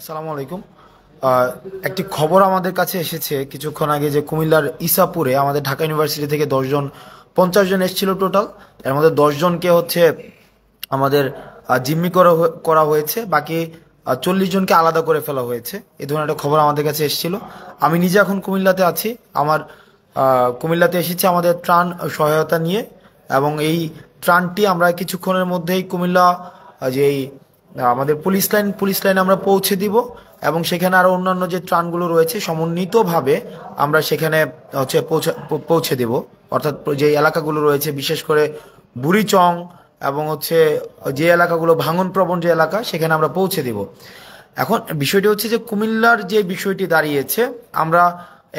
আসসালামু আলাইকুম। একটি খবর আমাদের কাছে এসেছে কিছুক্ষণ আগে যে কুমিল্লার ইসাপুরে আমাদের ঢাকা ইউনিভার্সিটি থেকে 10 জন 50 জন এসেছিল টোটাল। এর মধ্যে 10 জনকে হচ্ছে আমাদের জিম্মি করা হয়েছে, বাকি 40 জনকে আলাদা করে ফেলা হয়েছে। এই ধরনের একটা খবর আমাদের কাছে এসেছিল। আমি নিজে এখন কুমিল্লাতে আছি। আমার কুমিল্লাতে এসেছি আমাদের ত্রাণ সহায়তা নিয়ে, এবং এই ত্রাণটি আমরা কিছুক্ষণের মধ্যেই কুমিল্লা যেই আমাদের পুলিশ লাইন আমরা পৌঁছে দিব, এবং সেখানে আরো অন্যান্য যে ত্রাণগুলো রয়েছে সমন্বিতভাবে আমরা সেখানে হচ্ছে পৌঁছে দেব। অর্থাৎ যে এলাকাগুলো রয়েছে বিশেষ করে বুড়িচং এবং হচ্ছে যে এলাকাগুলো ভাঙন প্রবণ যে এলাকা, সেখানে আমরা পৌঁছে দেব। এখন বিষয়টি হচ্ছে যে কুমিল্লার যে বিষয়টি দাঁড়িয়েছে, আমরা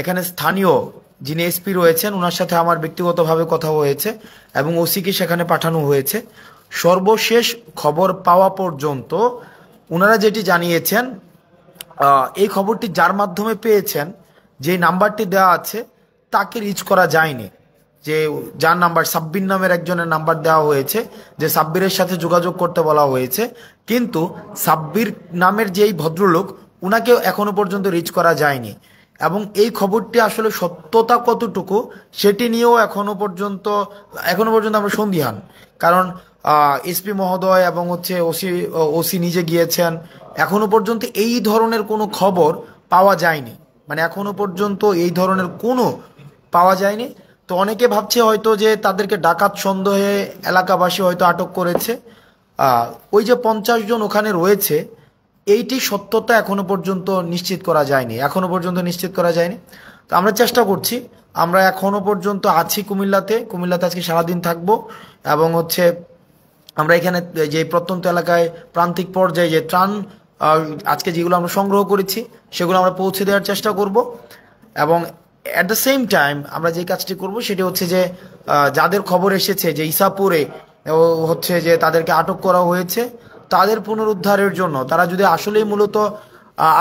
এখানে স্থানীয় যিনি এসপি রয়েছেন ওনার সাথে আমার ব্যক্তিগতভাবে কথা হয়েছে এবং ওসিকে সেখানে পাঠানো হয়েছে। সর্বশেষ খবর পাওয়া পর্যন্ত ওনারা যেটি জানিয়েছেন, এই খবরটি যার মাধ্যমে পেয়েছেন, যে নাম্বারটি দেওয়া আছে তাকে রিচ করা যায়নি। যে যার নাম্বার সাব্বির নামের একজনের নাম্বার দেওয়া হয়েছে, যে সাব্বিরের সাথে যোগাযোগ করতে বলা হয়েছে, কিন্তু সাব্বির নামের যেই ভদ্রলোক উনাকেও এখনো পর্যন্ত রিচ করা যায়নি। এবং এই খবরটি আসলে সত্যতা কতটুকু সেটি নিয়েও এখনো পর্যন্ত আমরা সন্দিহান। কারণ এসপি মহোদয় এবং হচ্ছে ওসি নিজে গিয়েছেন, এখনো পর্যন্ত এই ধরনের কোনো খবর পাওয়া যায়নি। মানে এখনো পর্যন্ত এই ধরনের কোনো পাওয়া যায়নি। তো অনেকে ভাবছে হয়তো যে তাদেরকে ডাকাত সন্দেহে এলাকাবাসী হয়তো আটক করেছে। ওই যে 50 জন ওখানে রয়েছে, এইটি সত্যতা এখনো পর্যন্ত নিশ্চিত করা যায়নি। তো আমরা চেষ্টা করছি। আমরা এখনো পর্যন্ত আছি কুমিল্লাতে আজকে সারাদিন থাকবো, এবং হচ্ছে আমরা এখানে যে প্রত্যন্ত এলাকায় প্রান্তিক পর্যায়ে যে ত্রাণ আজকে যেগুলো আমরা সংগ্রহ করেছি সেগুলো আমরা পৌঁছে দেওয়ার চেষ্টা করব। এবং অ্যাট দ্য সেম টাইম আমরা যে কাজটি করব সেটি হচ্ছে যে যাদের খবর এসেছে যে ইসাপুরে হচ্ছে যে তাদেরকে আটক করা হয়েছে, তাদের পুনরুদ্ধারের জন্য, তারা যদি আসলেই মূলত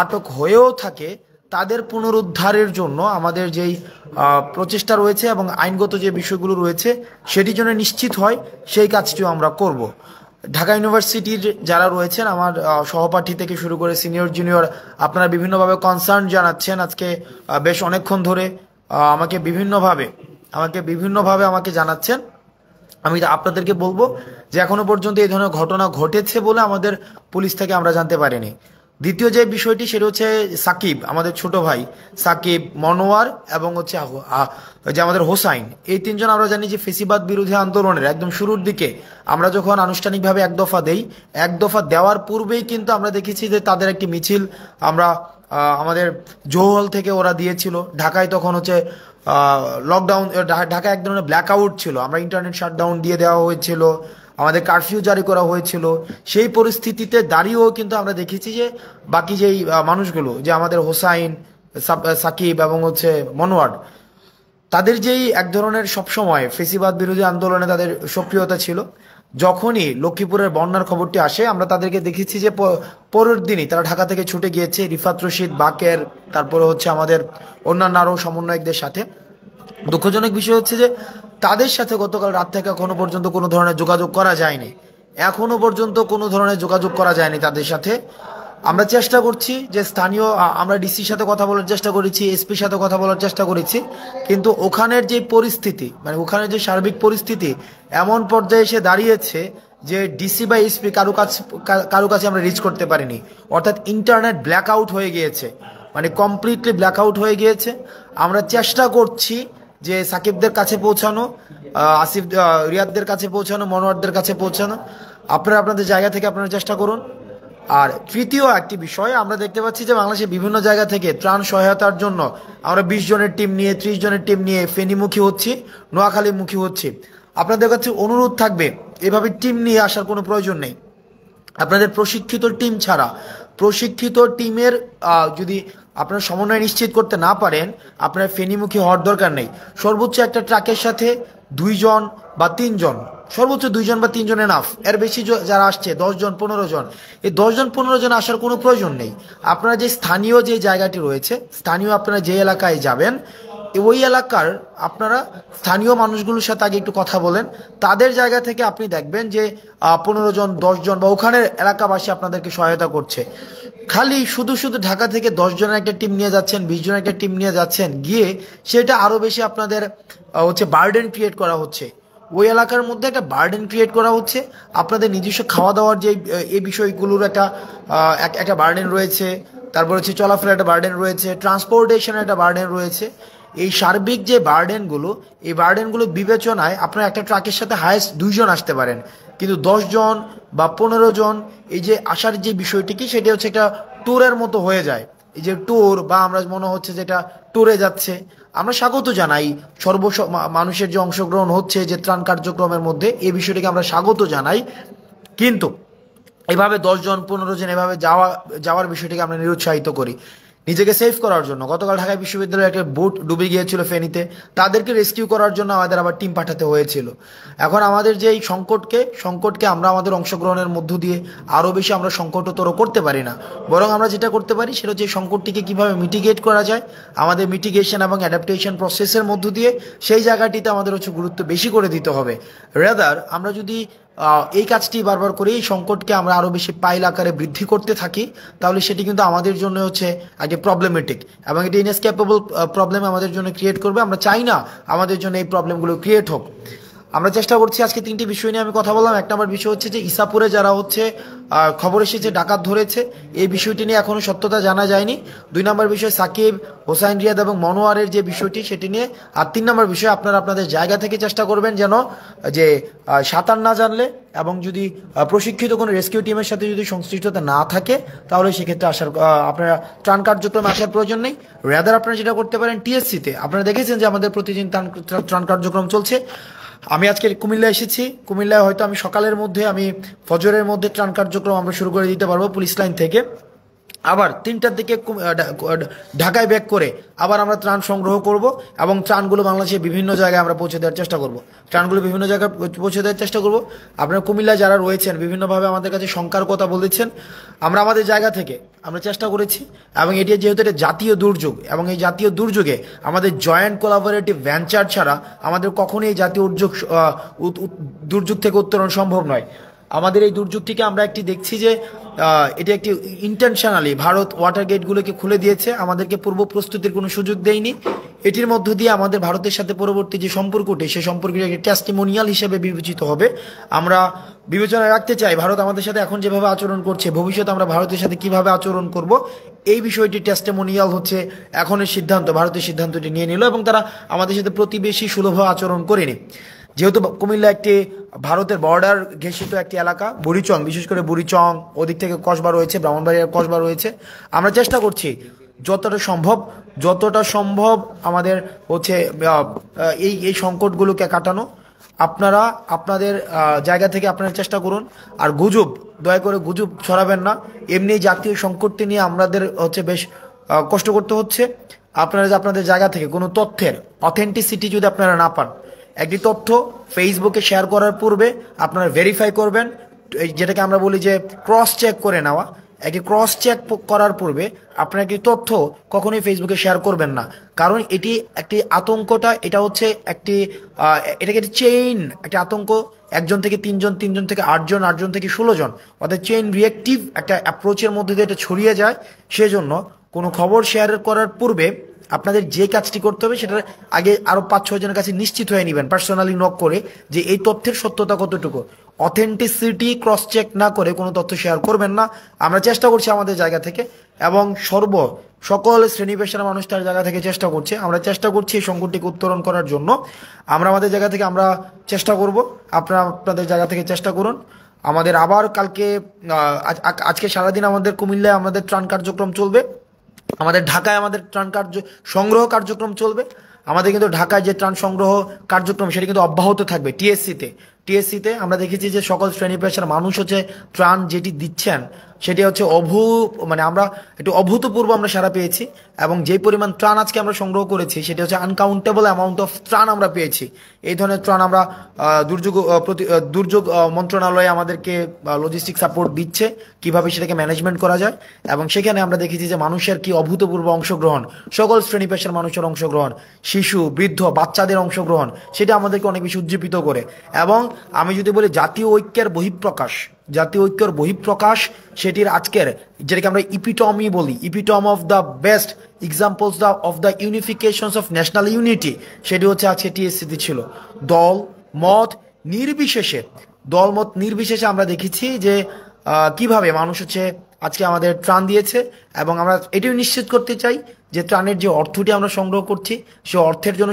আটক হয়েও থাকে, তাদের পুনরুদ্ধারের জন্য আমাদের যেই প্রচেষ্টা রয়েছে এবং আইনগত যে বিষয়গুলো রয়েছে সেটি যেন নিশ্চিত হয়, সেই কাজটিও আমরা করব। ঢাকা ইউনিভার্সিটির যারা রয়েছেন, আমার সহপাঠী থেকে শুরু করে সিনিয়র জুনিয়র, আপনারা বিভিন্নভাবে কনসার্ন জানাচ্ছেন আজকে বেশ অনেকক্ষণ ধরে আমাকে বিভিন্নভাবে আমাকে জানাচ্ছেন। আমি আপনাদেরকে বলবো যে এখনো পর্যন্ত এই ধরনের ঘটনা ঘটেছে বলে আমাদের পুলিশ থেকে আমরা জানতে পারিনি। দ্বিতীয় যে বিষয়টি সেটা হচ্ছে সাকিব, আমাদের ছোট ভাই সাকিব, মনোয়ার এবং হচ্ছে যে আমাদের হোসাইন, এই 3 জন আমরা জানি যে ফেসিবাদ বিরোধী আন্দোলনের একদম শুরুর দিকে আমরা যখন আনুষ্ঠানিকভাবে এক দফা দেওয়ার পূর্বেই কিন্তু আমরা দেখেছি যে তাদের একটি মিছিল আমরা আমাদের জৌহল থেকে ওরা দিয়েছিল। ঢাকায় তখন হচ্ছে লকডাউন, ঢাকায় এক ধরনের ব্ল্যাক আউট ছিল, আমরা ইন্টারনেট শাটডাউন দিয়ে দেওয়া হয়েছিল, আমাদের কারফিউ জারি করা হয়েছিল। সেই পরিস্থিতিতে দাঁড়িয়েও কিন্তু আমরা দেখেছি যে বাকি যেই মানুষগুলো, যে আমাদের হোসাইন, সাকিব এবং হচ্ছে মনোয়ার, তাদের যেই এক ধরনের সবসময় ফেসিবাদ বিরোধী আন্দোলনে তাদের সক্রিয়তা ছিল। যখনই লক্ষ্মীপুরের বন্যার খবরটি আসে, আমরা তাদেরকে দেখেছি যে পরের দিনই তারা ঢাকা থেকে ছুটে গিয়েছে রিফাত রশিদ, বাকের, তারপরে হচ্ছে আমাদের অন্যান্য আরও সমন্বয়কদের সাথে। দুঃখজনক বিষয় হচ্ছে যে তাদের সাথে গতকাল রাত থেকে এখনো পর্যন্ত কোনো ধরনের যোগাযোগ করা যায়নি। তাদের সাথে আমরা চেষ্টা করছি যে স্থানীয়, আমরা ডিসির সাথে কথা বলার চেষ্টা করেছি, এসপির সাথে কথা বলার চেষ্টা করেছি, কিন্তু ওখানের যে পরিস্থিতি, মানে ওখানের যে সার্বিক পরিস্থিতি এমন পর্যায়ে এসে দাঁড়িয়েছে যে ডিসি বা এসপি কারো কাছে আমরা রিচ করতে পারিনি। অর্থাৎ ইন্টারনেট ব্ল্যাক আউট হয়ে গিয়েছে, মানে কমপ্লিটলি ব্ল্যাক আউট হয়ে গিয়েছে। আমরা চেষ্টা করছি যে সাকিবদের কাছে পৌঁছানো, আসিফ রিয়াদদের কাছে পৌঁছানো, মনোয়ারদের কাছে পৌঁছানো। আপনারা আপনাদের জায়গা থেকে আপনারা চেষ্টা করুন। আর তৃতীয় একটি বিষয়, আমরা দেখতে পাচ্ছি যে বাংলাদেশের বিভিন্ন জায়গা থেকে ত্রাণ সহায়তার জন্য আমরা 20 জনের টিম নিয়ে, 30 জনের টিম নিয়ে ফেনীমুখী হচ্ছি, নোয়াখালীমুখী হচ্ছি। আপনাদের কাছে অনুরোধ থাকবে, এভাবে টিম নিয়ে আসার কোনো প্রয়োজন নেই। আপনাদের প্রশিক্ষিত টিম ছাড়া, প্রশিক্ষিত টিমের যদি আপনারা সমন্বয় নিশ্চিত করতে না পারেন, আপনার ফেনীমুখী হওয়ার দরকার নেই। সর্বোচ্চ একটা ট্রাকের সাথে 2 জন বা 3 জন, সর্বোচ্চ 2 জন বা 3 জন এনাফ। এর বেশি যারা আসছে 10 জন 15 জন, এই 10 জন 15 জন আসার কোনো প্রয়োজন নেই। আপনারা যে স্থানীয় যে জায়গাটি রয়েছে, স্থানীয় আপনারা যে এলাকায় যাবেন, ওই এলাকার আপনারা স্থানীয় মানুষগুলোর সাথে আগে একটু কথা বলেন। তাদের জায়গা থেকে আপনি দেখবেন যে 15 জন 10 জন বা ওখানের এলাকাবাসী আপনাদেরকে সহায়তা করছে। খালি শুধু শুধু ঢাকা থেকে 10 জনের একটা টিম নিয়ে যাচ্ছেন, 20 জনের একটা টিম নিয়ে যাচ্ছেন, গিয়ে সেটা আরো বেশি আপনাদের হচ্ছে বার্ডেন ক্রিয়েট করা হচ্ছে। ওই এলাকার মধ্যে একটা বার্ডেন ক্রিয়েট করা হচ্ছে। আপনাদের নিজস্ব খাওয়া দাওয়ার যে এই বিষয়গুলোর একটা বার্ডেন রয়েছে, তারপর হচ্ছে চলাফেরার একটা বার্ডেন রয়েছে, ট্রান্সপোর্টেশনের একটা বার্ডেন রয়েছে। এই সার্বিক যে বার্ডেনগুলো, এই বার্ডেনগুলো বিবেচনায় আপনার একটা ট্রাকের সাথে হায়েস্ট 2 জন আসতে পারেন, কিন্তু 10 জন বা 15 জন এই যে আসার যে বিষয়টি কি, সেটা হচ্ছে একটা ট্যুরের মতো হয়ে যায়। এই যে ট্যুর বা আমরা মনে হচ্ছে যেটা ট্যুরে যাচ্ছে, আমরা স্বাগত জানাই মানুষের যে অংশগ্রহণ হচ্ছে যে ত্রাণ কার্যক্রমের মধ্যে, এই বিষয়টিকে আমরা স্বাগত জানাই। কিন্তু এভাবে 10 জন 15 জন এভাবে যাওয়ার বিষয়টিকে আমরা নিরুৎসাহিত করি নিজেকে সেভ করার জন্য। গতকাল ঢাকা বিশ্ববিদ্যালয়ের একটা বোট ডুবে গিয়েছিল ফেনীতে, তাদেরকে রেস্কিউ করার জন্য আমাদের আবার টিম পাঠাতে হয়েছিল। এখন আমাদের যে এই সংকটকে আমরা আমাদের অংশগ্রহণের মধ্য দিয়ে আরও বেশি আমরা সংকটতর করতে পারি না, বরং আমরা যেটা করতে পারি সেটা হচ্ছে সংকটটিকে কীভাবে মিটিগেট করা যায়। আমাদের মিটিগেশন এবং অ্যাডাপ্টেশন প্রসেসের মধ্য দিয়ে সেই জায়গাটিতে আমাদের হচ্ছে গুরুত্ব বেশি করে দিতে হবে। রেদার আমরা যদি এই কাজটি বারবার করে এই সংকটকে আমরা আরও বেশি পাইল আকারে বৃদ্ধি করতে থাকি, তাহলে সেটি কিন্তু আমাদের জন্য হচ্ছে একটা প্রবলেমেটিক এবং এটি ইনএসকেপেবল প্রবলেম আমাদের জন্য ক্রিয়েট করবে। আমরা চাই না আমাদের জন্য এই প্রবলেমগুলো ক্রিয়েট হোক। আমরা চেষ্টা করছি, আজকে 3টি বিষয় নিয়ে আমি কথা বললাম। 1 নম্বর বিষয় হচ্ছে যে ইসাপুরে যারা হচ্ছে খবর এসেছে ডাকাত ধরেছে, এই বিষয়টি নিয়ে এখনও সত্যতা জানা যায়নি। 2 নম্বর বিষয় সাকিব, হোসাইন রিয়াদ এবং মনোয়ারের যে বিষয়টি সেটি নিয়ে। আর 3 নম্বর বিষয় আপনারা আপনাদের জায়গা থেকে চেষ্টা করবেন যেন যে সাঁতার না জানলে এবং যদি প্রশিক্ষিত কোনো রেস্কিউ টিমের সাথে যদি সংশ্লিষ্টতা না থাকে, তাহলে সেক্ষেত্রে আপনারা ত্রাণ কার্যক্রমে আসার প্রয়োজন নেই। রেদার আপনারা যেটা করতে পারেন টিএসসিতে, আপনারা দেখেছেন যে আমাদের প্রতিদিন ত্রাণ কার্যক্রম চলছে। আমি আজকে কুমিল্লা এসেছি, কুমিল্লায় হয়তো আমি সকালের মধ্যে আমি ফজরের মধ্যে ত্রাণ কার্যক্রম আমরা শুরু করে দিতে পারবো পুলিশ লাইন থেকে। আবার 3টার দিকে ঢাকায় ব্যাক করে আবার আমরা ত্রাণ সংগ্রহ করব এবং ত্রাণগুলো বাংলাদেশের বিভিন্ন জায়গায় আমরা পৌঁছে দেওয়ার চেষ্টা করব। ত্রাণগুলো বিভিন্ন জায়গায় পৌঁছে দেওয়ার চেষ্টা করব। আপনারা কুমিল্লায় যারা রয়েছেন বিভিন্নভাবে আমাদের কাছে শঙ্কার কথা বলেছেন, আমরা আমাদের জায়গা থেকে আমরা চেষ্টা করেছি। এবং এটি যেহেতু এটা জাতীয় দুর্যোগ, এবং এই জাতীয় দুর্যোগে আমাদের জয়েন্ট কোলাবোরেটিভ ভেঞ্চার ছাড়া আমাদের কখনোই এই জাতীয় দুর্যোগ থেকে উত্তরণ সম্ভব নয়। আমাদের এই দুর্যোগটিকে আমরা একটি দেখছি যে এটি একটি ইন্টেনশনালি ভারত ওয়াটার গেটগুলোকে খুলে দিয়েছে, আমাদেরকে পূর্ব প্রস্তুতির কোনো সুযোগ দেয়নি। এটির মধ্য দিয়ে আমাদের ভারতের সাথে পরবর্তী যে সম্পর্কটি, সেই সম্পর্কটি একটি টেস্টিমোনিয়াল হিসেবে বিবেচিত হবে। আমরা বিবেচনায় রাখতে চাই ভারত আমাদের সাথে এখন যেভাবে আচরণ করছে, ভবিষ্যতে আমরা ভারতের সাথে কিভাবে আচরণ করব, এই বিষয়টি টেস্টিমোনিয়াল হচ্ছে এখনের সিদ্ধান্ত। ভারতের সিদ্ধান্তটি নিয়ে নিল এবং তারা আমাদের সাথে প্রতিবেশী সুলভ আচরণ করেনি। যেহেতু কুমিল্লা একটি ভারতের বর্ডার ঘেঁষিত একটি এলাকা, বুড়িচং, বিশেষ করে বুড়িচং, ওদিক থেকে কসবা রয়েছে, ব্রাহ্মণবাড়িয়ার কসবা রয়েছে, আমরা চেষ্টা করছি যতটা সম্ভব আমাদের হচ্ছে এই সংকটগুলোকে কাটানো। আপনারা আপনাদের জায়গা থেকে আপনারা চেষ্টা করুন। আর গুজব, দয়া করে গুজব ছড়াবেন না। এমনি জাতীয় সংকটটি নিয়ে আমাদের হচ্ছে বেশ কষ্ট করতে হচ্ছে। আপনারা যে আপনাদের জায়গা থেকে কোনো তথ্যের অথেন্টিসিটি যদি আপনারা না পান, একটি তথ্য ফেসবুকে শেয়ার করার পূর্বে আপনারা ভেরিফাই করবেন, যেটাকে আমরা বলি যে ক্রস চেক করে নেওয়া। একটি ক্রস চেক করার পূর্বে আপনারা একটি তথ্য কখনোই ফেসবুকে শেয়ার করবেন না, কারণ এটি একটি আতঙ্কটা, এটা হচ্ছে এটাকে একটি চেইন, একটি আতঙ্ক। 1 জন থেকে 3 জন, 3 জন থেকে 8 জন, 8 জন থেকে 16 জন, অর্থাৎ চেইন রিয়েক্টিভ একটা অ্যাপ্রোচের মধ্যে দিয়ে এটা ছড়িয়ে যায়। সেজন্য কোনো খবর শেয়ার করার পূর্বে আপনাদের যে কাজটি করতে হবে সেটা আগে আরো 5-6 জনের কাছে নিশ্চিত হয়ে নেবেন, পার্সোনালি নক করে, যে এই তথ্যের সত্যতা কতটুকু। অথেন্টিসিটি ক্রস চেক না করে কোনো তথ্য শেয়ার করবেন না। আমরা চেষ্টা করছি আমাদের জায়গা থেকে, এবং সকল শ্রেণী পেশার মানুষ তার জায়গা থেকে চেষ্টা করছে। আমরা চেষ্টা করছি এই সংকটটিকে উত্তরণ করার জন্য। আমরা আমাদের জায়গা থেকে আমরা চেষ্টা করব, আপনারা আপনাদের জায়গা থেকে চেষ্টা করুন। আমাদের আবার কালকে আজকে সারাদিন আমাদের কুমিল্লায় আমাদের ত্রাণ কার্যক্রম চলবে, আমাদের ঢাকায় আমাদের ত্রাণ সংগ্রহ কার্যক্রম চলবে। আমাদের কিন্তু ঢাকায় যে ত্রাণ সংগ্রহ কার্যক্রম সেটা কিন্তু অব্যাহত থাকবে। টিএসসিতে আমরা দেখেছি যে সকল শ্রেণী পেশার মানুষ হচ্ছে ত্রাণ যেটি দিচ্ছেন সেটি হচ্ছে মানে আমরা একটু অভূতপূর্ব আমরা সাড়া পেয়েছি, এবং যে পরিমাণ ত্রাণ আজকে আমরা সংগ্রহ করেছি সেটি হচ্ছে আনকাউন্টেবল অ্যামাউন্ট অফ ত্রাণ আমরা পেয়েছি। এই ধরনের ত্রাণ আমরা দুর্যোগ মন্ত্রণালয়ে আমাদেরকে লজিস্টিক সাপোর্ট দিচ্ছে কিভাবে সেটাকে ম্যানেজমেন্ট করা যায়, এবং সেখানে আমরা দেখেছি যে মানুষের কি অভূতপূর্ব অংশগ্রহণ, সকল শ্রেণী পেশার মানুষের অংশগ্রহণ, শিশু, বৃদ্ধ, বাচ্চাদের অংশগ্রহণ, সেটা আমাদেরকে অনেক বেশি উজ্জীবিত করে। এবং আমি যদি বলি জাতীয় ঐক্যের বহিঃপ্রকাশ, সেটির আজকের যেটাকে আমরা ইপিটমি বলি, ইপিটম of the best examples of the ইউনিফিকেশনস of national unity, সেটি হচ্ছে আজকে টিএসসিতে ছিল। মত নির্বিশেষে আমরা দেখেছি যে কিভাবে মানুষ হচ্ছে আজকে আমাদের ত্রাণ দিয়েছে, এবং আমরা এটিও নিশ্চিত করতে চাই যে ত্রাণের যে অর্থটি আমরা সংগ্রহ করছি সে অর্থের জন্য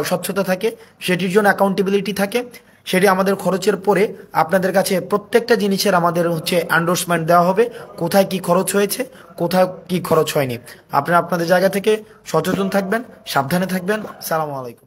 স্বচ্ছতা থাকে, সেটির জন্য অ্যাকাউন্টেবিলিটি থাকে, সেটি আমাদের খরচের পরে আপনাদের কাছে প্রত্যেকটা জিনিসের আমাদের হচ্ছে এন্ডোর্সমেন্ট দেওয়া হবে, কোথায় কি খরচ হয়েছে, কোথায় কি খরচ হয়নি। আপনারা আপনাদের জায়গা থেকে সচেতন থাকবেন, সাবধানে থাকবেন। সালামু আলাইকুম।